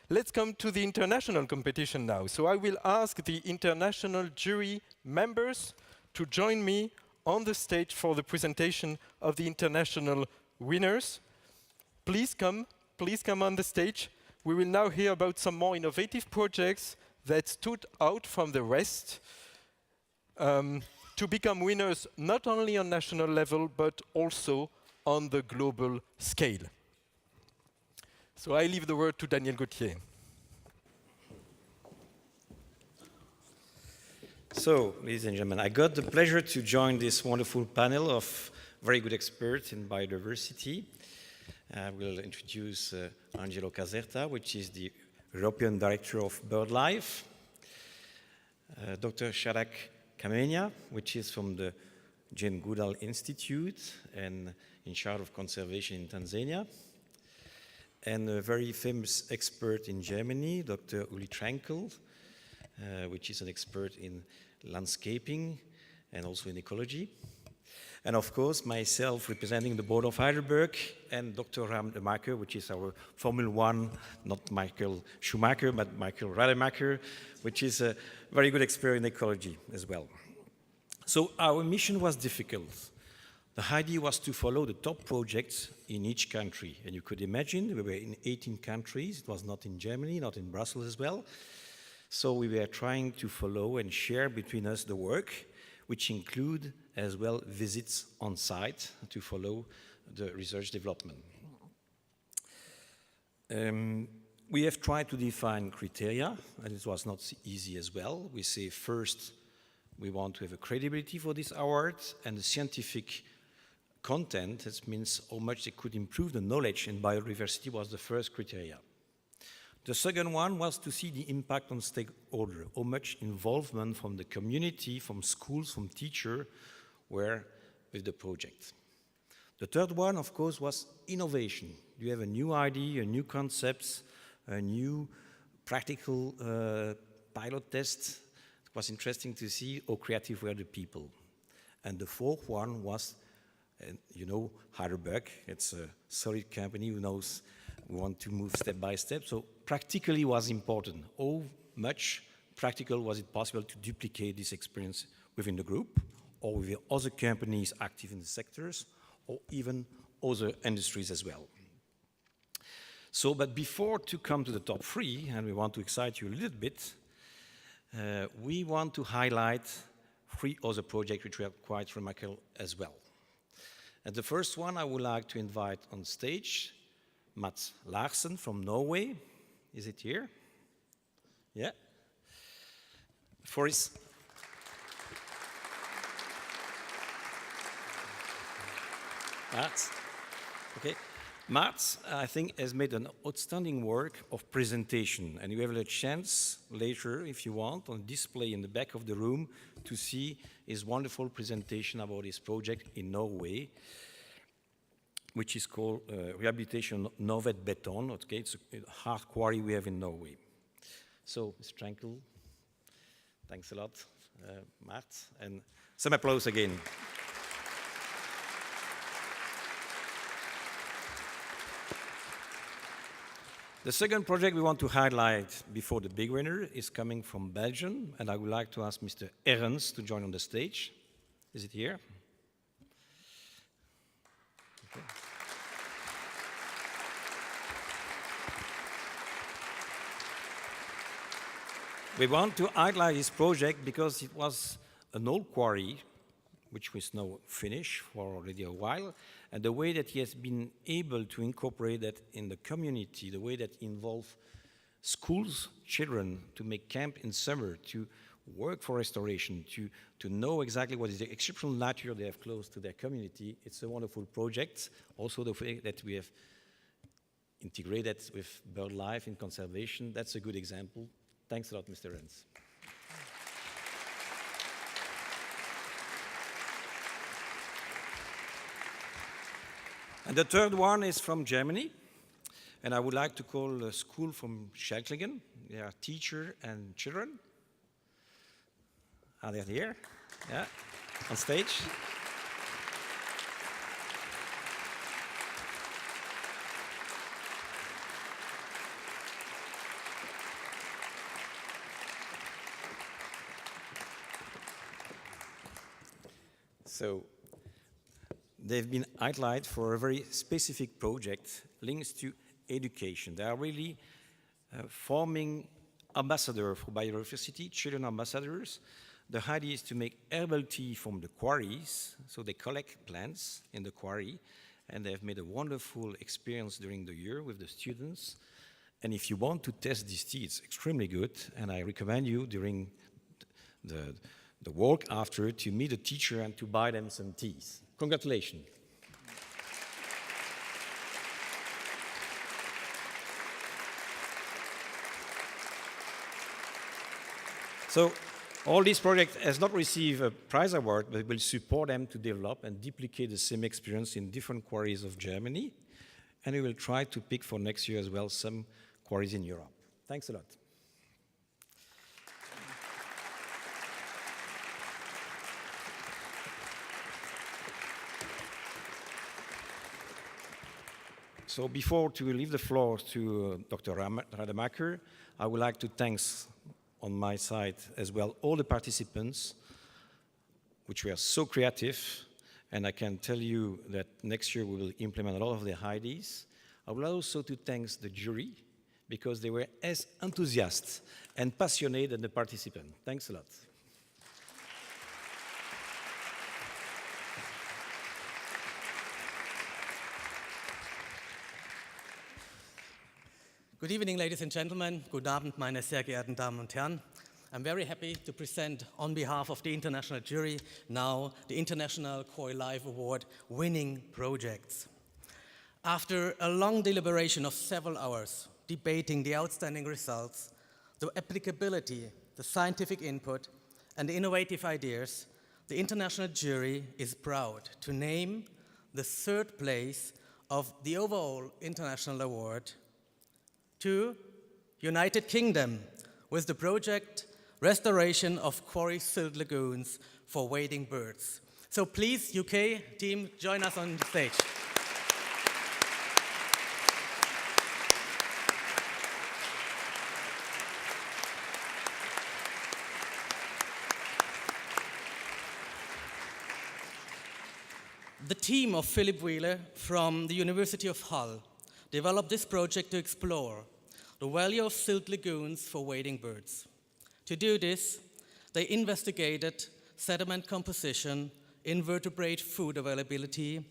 Let's come to the international competition now. So I will ask the international jury members to join me on the stage for the presentation of the international winners. Please come on the stage. We will now hear about some more innovative projects that stood out from the rest to become winners not only on national level, but also on the global scale. So I leave the word to Daniel Gauthier. So, ladies and gentlemen, I got the pleasure to join this wonderful panel of very good experts in biodiversity. I will introduce Angelo Caserta, which is the European Director of BirdLife, Dr. Shadrach Kamenia, which is from the Jane Goodall Institute and in charge of conservation in Tanzania, and a very famous expert in Germany, Dr. Uli Trankel, which is an expert in landscaping and also in ecology. And of course, myself representing the board of Heidelberg, and Dr. Rademacher, which is our Formula One, not Michael Schumacher, but Michael Rademacher, which is a very good expert in ecology as well. So our mission was difficult. The idea was to follow the top projects in each country. And you could imagine we were in 18 countries. It was not in Germany, not in Brussels as well. So we were trying to follow and share between us the work, which include as well visits on site to follow the research development. We have tried to define criteria, and it was not easy as well. We say first, we want to have a credibility for this award, and the scientific content, that means how much it could improve the knowledge in biodiversity, was the first criteria. The second one was to see the impact on stakeholders, how much involvement from the community, from schools, from teachers were with the project. The third one, of course, was innovation. You have a new idea, a new concept, a new practical pilot test. It was interesting to see how creative were the people. And the fourth one was, you know, Heidelberg. It's a solid company who knows we want to move step by step. So practically was important. How much practical was it possible to duplicate this experience within the group or with other companies active in the sectors or even other industries as well. So, but before to come to the top three, and we want to excite you a little bit, we want to highlight three other projects which were quite remarkable as well. And the first one I would like to invite on stage Mats Larsen from Norway. Is it here? Yeah. For his Mats. Okay. Mats, I think, has made an outstanding work of presentation, and you have a chance later, if you want, on display in the back of the room to see his wonderful presentation about his project in Norway, which is called Rehabilitation Norvet Beton. Okay, it's a hard quarry we have in Norway. So, Mr. Trankel, thanks a lot, Matt, and some applause again. The second project we want to highlight before the big winner is coming from Belgium, and I would like to ask Mr. Erens to join on the stage. Is it here? Okay. We want to highlight this project because it was an old quarry, which was now finished for already a while, and the way that he has been able to incorporate that in the community, the way that involve schools, children, to make camp in summer, to work for restoration, to know exactly what is the exceptional nature they have close to their community. It's a wonderful project. Also the way that we have integrated with BirdLife in conservation, that's a good example. Thanks a lot, Mr. Rens. And the third one is from Germany, and I would like to call a school from Schelklingen. They are teachers and children. Are they here? Yeah, on stage. So they've been highlighted for a very specific project linked to education. They are really forming ambassadors for biodiversity, children ambassadors. The idea is to make herbal tea from the quarries, so they collect plants in the quarry, and they've made a wonderful experience during the year with the students. And if you want to test this tea, it's extremely good, and I recommend you during the work after to meet a teacher and to buy them some teas. Congratulations. So all this project has not received a prize award, but will support them to develop and duplicate the same experience in different quarries of Germany. And we will try to pick for next year as well some quarries in Europe. Thanks a lot. So before to leave the floor to Dr. Rademacher, I would like to thank on my side as well all the participants, which were so creative, and I can tell you that next year we will implement a lot of the ideas. I would also to thank the jury, because they were as enthusiastic and passionate than the participants. Thanks a lot. Good evening, ladies and gentlemen. Guten Abend, meine sehr geehrten Damen und Herren. I'm very happy to present on behalf of the international jury now the International Koi Life Award winning projects. After a long deliberation of several hours, debating the outstanding results, the applicability, the scientific input, and the innovative ideas, the international jury is proud to name the third place of the overall international award to United Kingdom with the project Restoration of Quarry Silt Lagoons for Wading Birds. So please, UK team, join us on the stage. The team of Philip Wheeler from the University of Hull developed this project to explore the value of silt lagoons for wading birds. To do this, they investigated sediment composition, invertebrate food availability,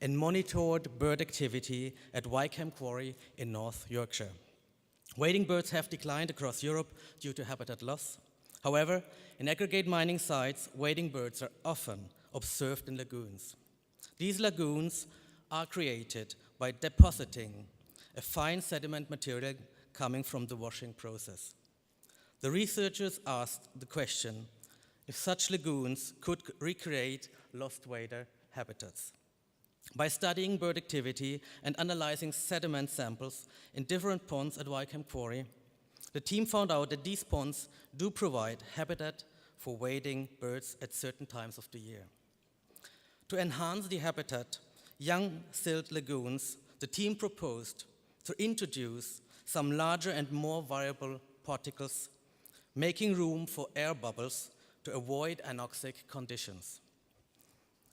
and monitored bird activity at Wycombe Quarry in North Yorkshire. Wading birds have declined across Europe due to habitat loss. However, in aggregate mining sites, wading birds are often observed in lagoons. These lagoons are created by depositing a fine sediment material coming from the washing process. The researchers asked the question if such lagoons could recreate lost wader habitats. By studying bird activity and analyzing sediment samples in different ponds at Wycombe Quarry, the team found out that these ponds do provide habitat for wading birds at certain times of the year. To enhance the habitat, young silt lagoons, the team proposed to introduce some larger and more variable particles, making room for air bubbles to avoid anoxic conditions.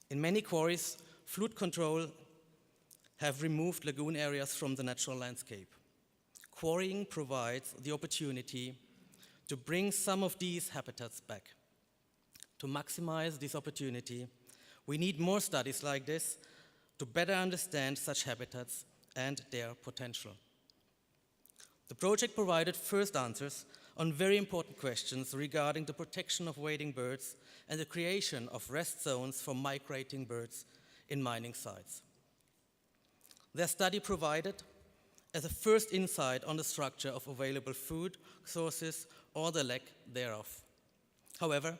In many quarries, flood control have removed lagoon areas from the natural landscape. Quarrying provides the opportunity to bring some of these habitats back. To maximize this opportunity, we need more studies like this to better understand such habitats and their potential. The project provided first answers on very important questions regarding the protection of wading birds and the creation of rest zones for migrating birds in mining sites. Their study provided as a first insight on the structure of available food sources or the lack thereof. However,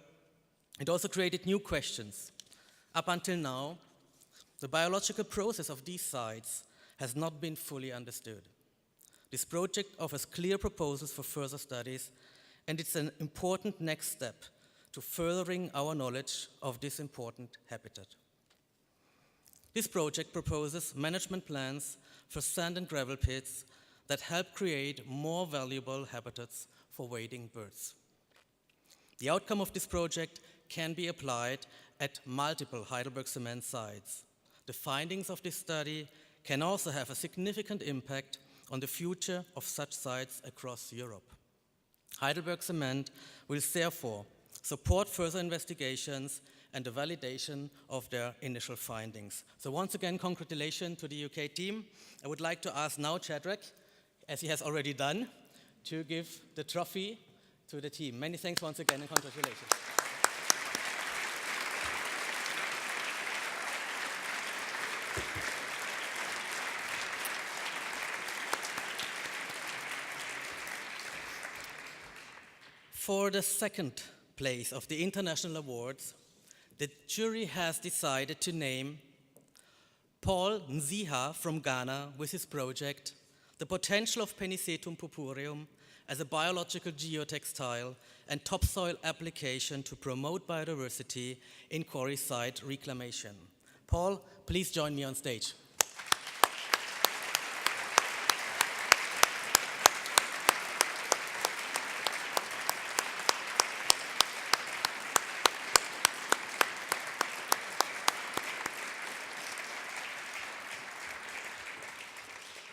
it also created new questions. Up until now, the biological process of these sites has not been fully understood. This project offers clear proposals for further studies, and it's an important next step to furthering our knowledge of this important habitat. This project proposes management plans for sand and gravel pits that help create more valuable habitats for wading birds. The outcome of this project can be applied at multiple Heidelberg cement sites. The findings of this study can also have a significant impact on the future of such sites across Europe. Heidelberg Cement will therefore support further investigations and the validation of their initial findings. So once again, congratulations to the UK team. I would like to ask now Chadwick, as he has already done, to give the trophy to the team. Many thanks once again and congratulations. For the second place of the international awards, the jury has decided to name Paul Nziha from Ghana with his project, The Potential of Penicetum purpureum as a Biological Geotextile and Topsoil Application to Promote Biodiversity in Quarry Site Reclamation. Paul, please join me on stage.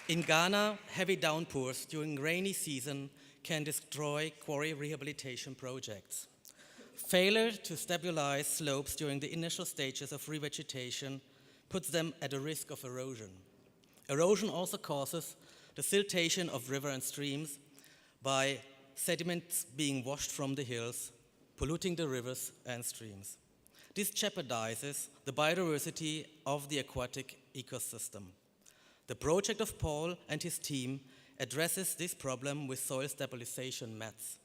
In Ghana, heavy downpours during rainy season can destroy quarry rehabilitation projects. Failure to stabilize slopes during the initial stages of revegetation puts them at a risk of erosion. Erosion also causes the siltation of rivers and streams by sediments being washed from the hills, polluting the rivers and streams. This jeopardizes the biodiversity of the aquatic ecosystem. The project of Paul and his team addresses this problem with soil stabilization mats.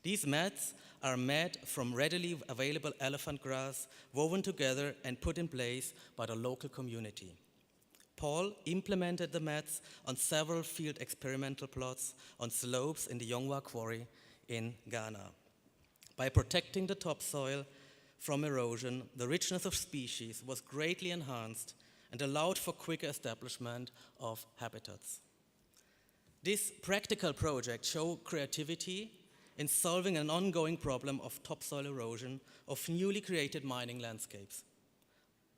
These mats are made from readily available elephant grass, woven together and put in place by the local community. Paul implemented the mats on several field experimental plots on slopes in the Yongwa quarry in Ghana. By protecting the topsoil from erosion, the richness of species was greatly enhanced and allowed for quicker establishment of habitats. This practical project showed creativity in solving an ongoing problem of topsoil erosion of newly created mining landscapes.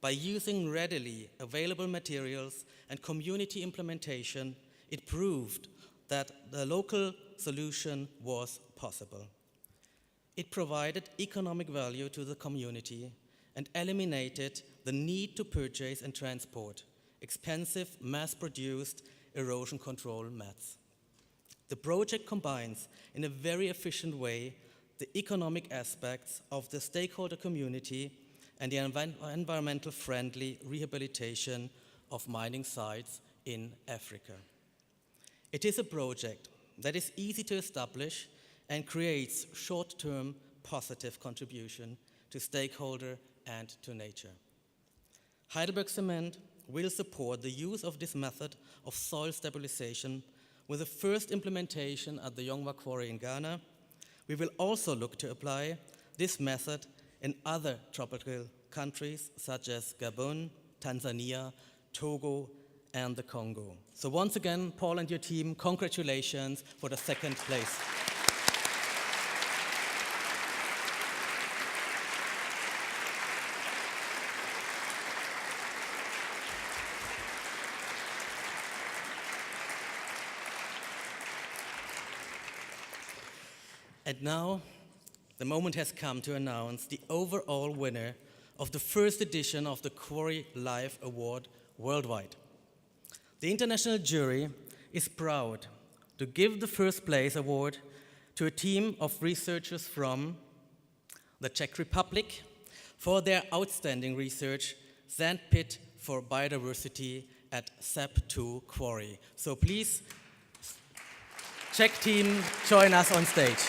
By using readily available materials and community implementation, it proved that the local solution was possible. It provided economic value to the community and eliminated the need to purchase and transport expensive, mass-produced erosion control mats. The project combines in a very efficient way the economic aspects of the stakeholder community and the environmental friendly rehabilitation of mining sites in Africa. It is a project that is easy to establish and creates short-term positive contribution to stakeholder and to nature. Heidelberg Cement will support the use of this method of soil stabilization with the first implementation at the Yongwa quarry in Ghana. We will also look to apply this method in other tropical countries such as Gabon, Tanzania, Togo, and the Congo. So once again, Paul and your team, congratulations for the second place. And now, the moment has come to announce the overall winner of the first edition of the Quarry Life Award worldwide. The international jury is proud to give the first place award to a team of researchers from the Czech Republic for their outstanding research, Sandpit for Biodiversity at SAP2 Quarry. So please, Czech team, join us on stage.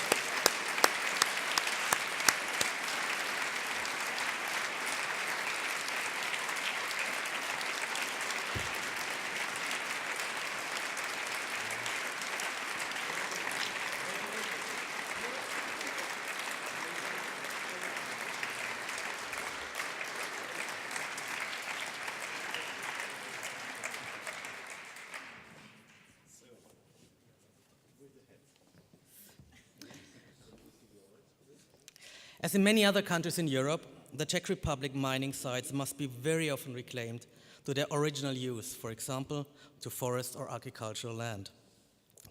As in many other countries in Europe, the Czech Republic mining sites must be very often reclaimed to their original use, for example, to forest or agricultural land.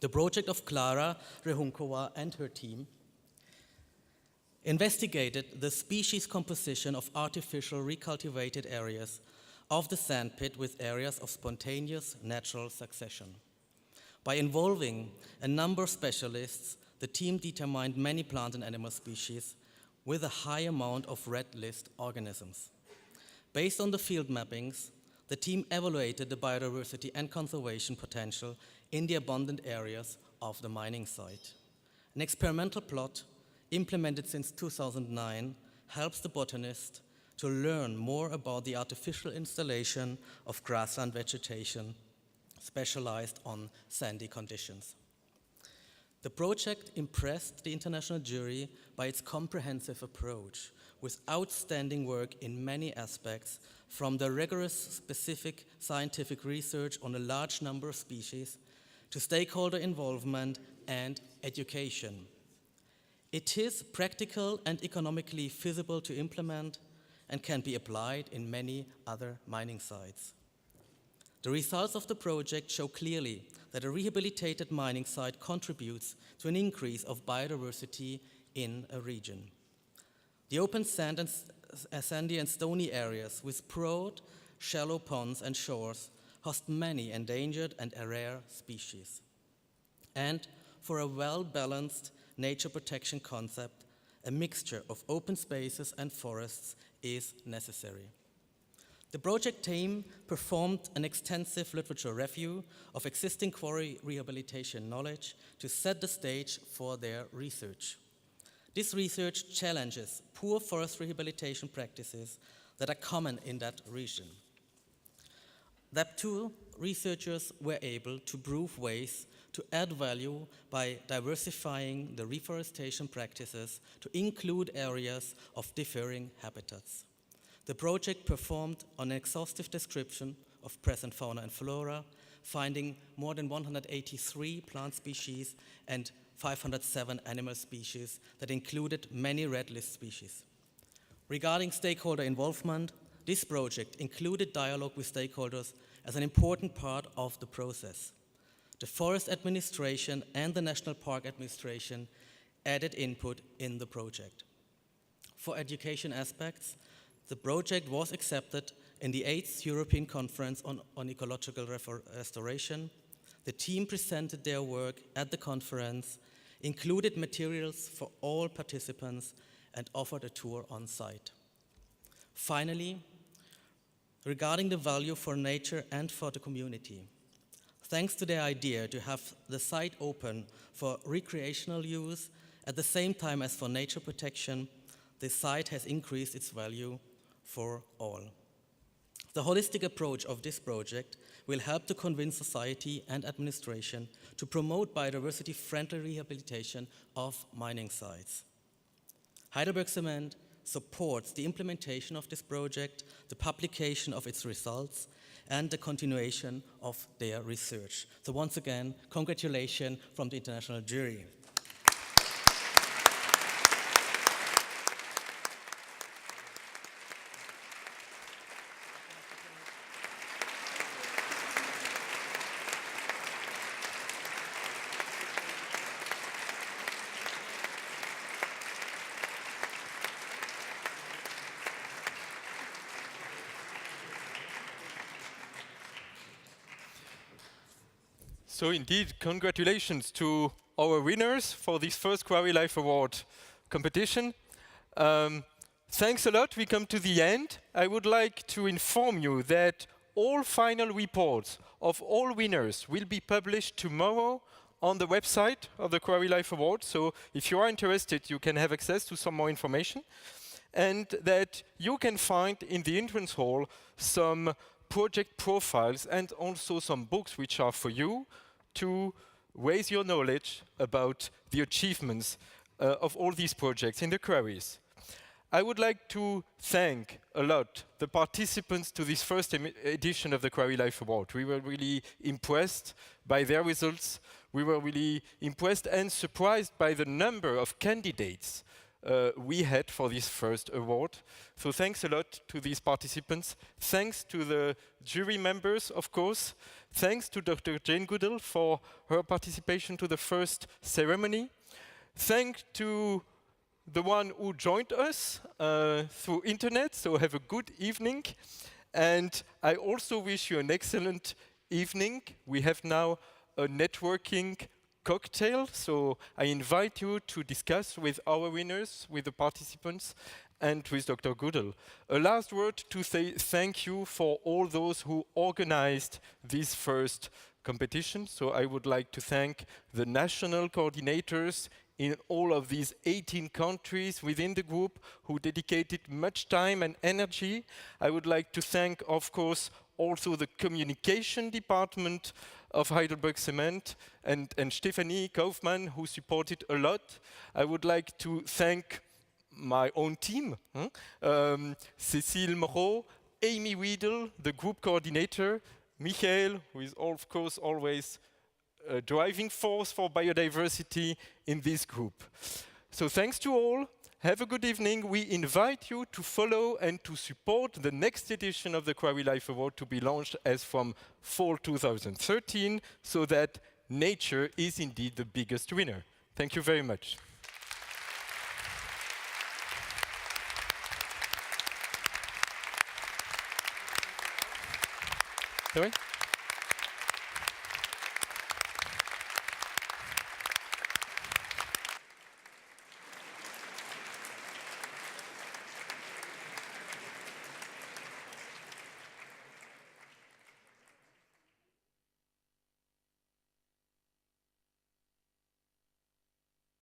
The project of Klara Rehunkova and her team investigated the species composition of artificial recultivated areas of the sandpit with areas of spontaneous natural succession. By involving a number of specialists, the team determined many plant and animal species with a high amount of red list organisms. Based on the field mappings, the team evaluated the biodiversity and conservation potential in the abundant areas of the mining site. An experimental plot implemented since 2009 helps the botanist to learn more about the artificial installation of grassland vegetation specialized on sandy conditions. The project impressed the international jury by its comprehensive approach, with outstanding work in many aspects, from the rigorous specific scientific research on a large number of species to stakeholder involvement and education. It is practical and economically feasible to implement and can be applied in many other mining sites. The results of the project show clearly that a rehabilitated mining site contributes to an increase of biodiversity in a region. The open sand and sandy and stony areas with broad, shallow ponds and shores host many endangered and rare species. And for a well-balanced nature protection concept, a mixture of open spaces and forests is necessary. The project team performed an extensive literature review of existing quarry rehabilitation knowledge to set the stage for their research. This research challenges poor forest rehabilitation practices that are common in that region. That too, researchers were able to prove ways to add value by diversifying the reforestation practices to include areas of differing habitats. The project performed an exhaustive description of present fauna and flora, finding more than 183 plant species and 507 animal species that included many red list species. Regarding stakeholder involvement, this project included dialogue with stakeholders as an important part of the process. The Forest Administration and the National Park Administration added input in the project. For education aspects, the project was accepted in the 8th European Conference on Ecological Restoration. The team presented their work at the conference, included materials for all participants, and offered a tour on site. Finally, regarding the value for nature and for the community, thanks to their idea to have the site open for recreational use at the same time as for nature protection, the site has increased its value for all. The holistic approach of this project will help to convince society and administration to promote biodiversity-friendly rehabilitation of mining sites. Heidelberg Cement supports the implementation of this project, the publication of its results, and the continuation of their research. So once again, congratulations from the international jury. So indeed, congratulations to our winners for this first Quarry Life Award competition. Thanks a lot. We come to the end. I would like to inform you that all final reports of all winners will be published tomorrow on the website of the Quarry Life Award. So if you are interested, you can have access to some more information. And that you can find in the entrance hall some project profiles and also some books which are for you to raise your knowledge about the achievements of all these projects in the quarries. I would like to thank a lot the participants to this first edition of the Quarry Life Award. We were really impressed by their results. We were really impressed and surprised by the number of candidates we had for this first award. So thanks a lot to these participants. Thanks to the jury members, of course. Thanks to Dr. Jane Goodall for her participation to the first ceremony. Thanks to the one who joined us through internet, so have a good evening. And I also wish you an excellent evening. We have now a networking cocktail, so I invite you to discuss with our winners, with the participants, and with Dr. Goodall. A last word to say thank you for all those who organized this first competition. So I would like to thank the national coordinators in all of these 18 countries within the group who dedicated much time and energy. I would like to thank, of course, also the communication department of Heidelberg Cement and Stephanie Kaufmann, who supported a lot. I would like to thank my own team, Cécile Moreau, Amy Weedle, the group coordinator, Michael, who is of course always a driving force for biodiversity in this group. So thanks to all. Have a good evening. We invite you to follow and to support the next edition of the Quarry Life Award to be launched as from fall 2013, so that nature is indeed the biggest winner. Thank you very much. Sorry?